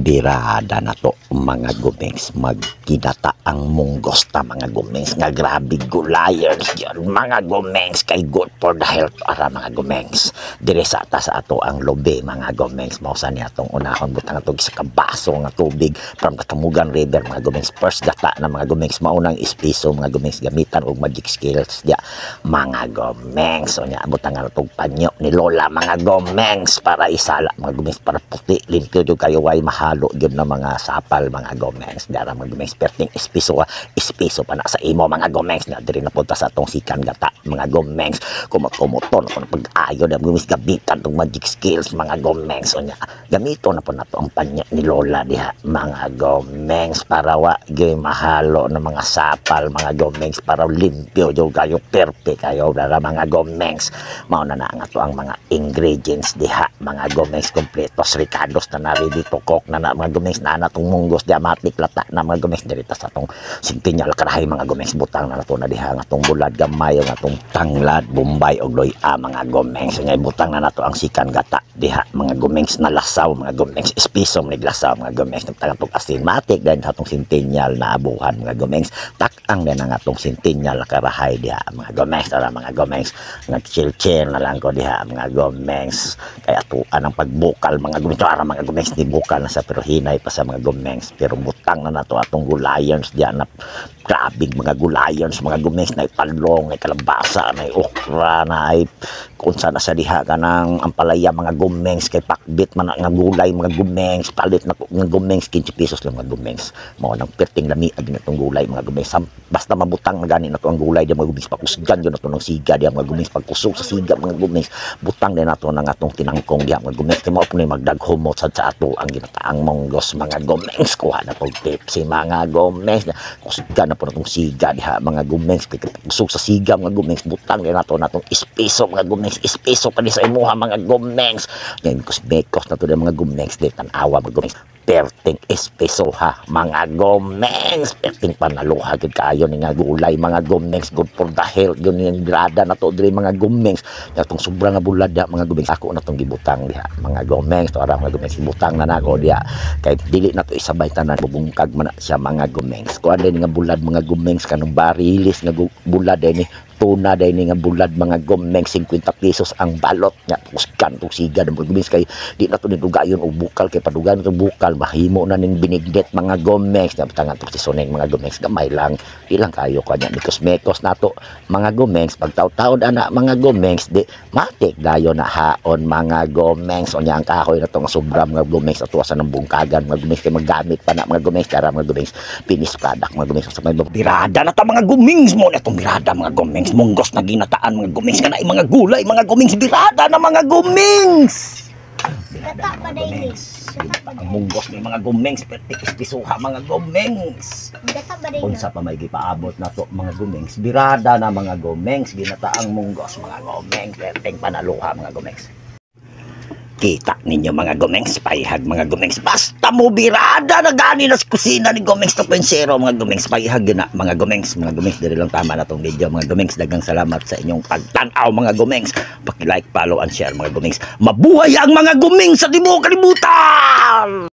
birada na to mga gumengs, magkinata ang munggos ta mga gumengs, nga grabe gulayers yun mga gumengs, kay good for the health ara mga gumengs. Dire sa atas ato ang lobe mga gumengs, mausa niya atong unahon butang atong sa kabaso nga tubig from Katamugan River mga gumengs. First gata na mga gumengs, maunang ispiso mga gumengs, gamitan og magic skills dia mga gumengs. So niya butang atong panyo ni Lola mga gumengs para isala mga gumengs, para puti limpyo jud kayo, way mahalo jud na mga sapal mga gumengs. Dara mga gumengs perting ispiso pa na sa imo mga gumengs, na diri napunta sa atong sikan gata mga gumengs. Kumoton kung pag-ayo na gumengs, gamitan tong magic skills mga gumengs. O nya gamito na po nato ang panyo ni Lola diha mga gumengs, para wa gyud mahalo na mga sapal mga gumengs, para limpyo jud kayo, perpe kayo dara mga gumengs. Mao na nga to ang mga ingredients diha mga gumengs, kompletos ricados na ready to cook na mga gumengs, na natong munggos diamatik lata na mga gumengs. Dirita sa atong sintinyal karahay mga gumengs, butang na nato na diha nga atong bulad gamay, nga atong tanglad bombay og loya mga gumengs. Nya butang na nato ang sikan gata diha mga gumengs, na lasaw mga gumengs, espiso ni lasaw mga gumengs, nagtagang tong asin matik dahil atong sintinyal na abuhan mga gumengs. Tak-ang din ang atong sintinyal karahay diha mga gumengs, para mga gumengs nag-chill na lang ko diha mga gumengs. Kaya atuan ang pagbukal mga gumengs, para mga gumengs di bukal na sa, pero hinay pa sa mga gumengs. Pero butang na nato atong gulayons diyan na grabing mga gulayons mga gumengs, na italong, na kalabasa, na okra, na ay kung saan sa diha ka ng ampalaya mga gumengs, kay pakbit man nga gulay mga gumengs, palit na ng gumengs 15 pesos lang mga gumengs. Mao nang perting lami ag natong gulay mga gumengs, basta mabutang na gani nato ang gulay di mga gumengs, pakusgan jud nato ng siga di mga gumengs, pagkusog sa siga mga gumengs, butang din nato ng atong tinangkong di mga gumengs. Kay mao po ni magdaghumot sa ato ang ginataang munggos mga gumengs. Kuha na tong tips mga gumengs, kusgan na po natong siga diha mga gumengs, kay kusog sa siga mga gumengs, butang din nato natong espeso mga gumengs, espeso pa di sa imuha mga gumengs. Yan kusmekos na to di mga gumengs, di tanawa mga gumengs, perting espeso ha mga gumengs, perting panaluha gud kaayo ni nga gulay mga gumengs, good for the health yun yung grada na to diri mga gumengs. Natong sobra nga bulada mga gumengs, ako natong gibutang diha mga gumengs, to ara mga gumengs, gibutang na nako diha kay dili na to isabay tanan, bubungkag man na siya mga gumengs. Kuan din nga bulad mga gumengs, kanang barilis nga bulad din ni tuna din nga bulad mga gumengs, 50 pesos ang balot nya. Kuskan tong siga ng gumengs, kay di na to nidugayon og bukal, kay padugan to bukal mahimo na ning binigdet mga gumengs. Nya tangan to sisoneng mga gumengs, gamay lang ilang kayo kanya ni kusmekos nato mga gumengs. Pagtaw-taw ana mga gumengs, di matik dayo na haon mga gumengs. O nya ang kahoy na to nga sobra mga gumengs, atuwasan ng bungkagan mga gumengs, kay magamit pa na mga gumengs, kara mga gumengs finish product mga gumengs. Sa may birada na ta mga gumengs, mo na tong birada mga gumengs, munggos na ginataan mga gumengs, kana mga gulay mga gumengs, birada na mga gumengs. Gata pa dailis. Ang munggos ni mga gumengs, pertik ispisuha mga gumengs. Gata pa dailis. Unsa pa may gipaabot na to mga gumengs, birada na mga gumengs, ginataang munggos mga gumengs, perting panaluha mga gumengs. Kita ninyo mga gumengs, payhag mga gumengs, basta mo birada na gani na sa kusina ni Gumengs 2.0 mga gumengs, payhag na mga gumengs. Mga gumengs, diri lang tama na tong video mga gumengs. Daghang salamat sa inyong pagtanaw mga gumengs, paki-like, follow and share mga gumengs. Mabuhay ang mga gumengs sa di mo kalimutan.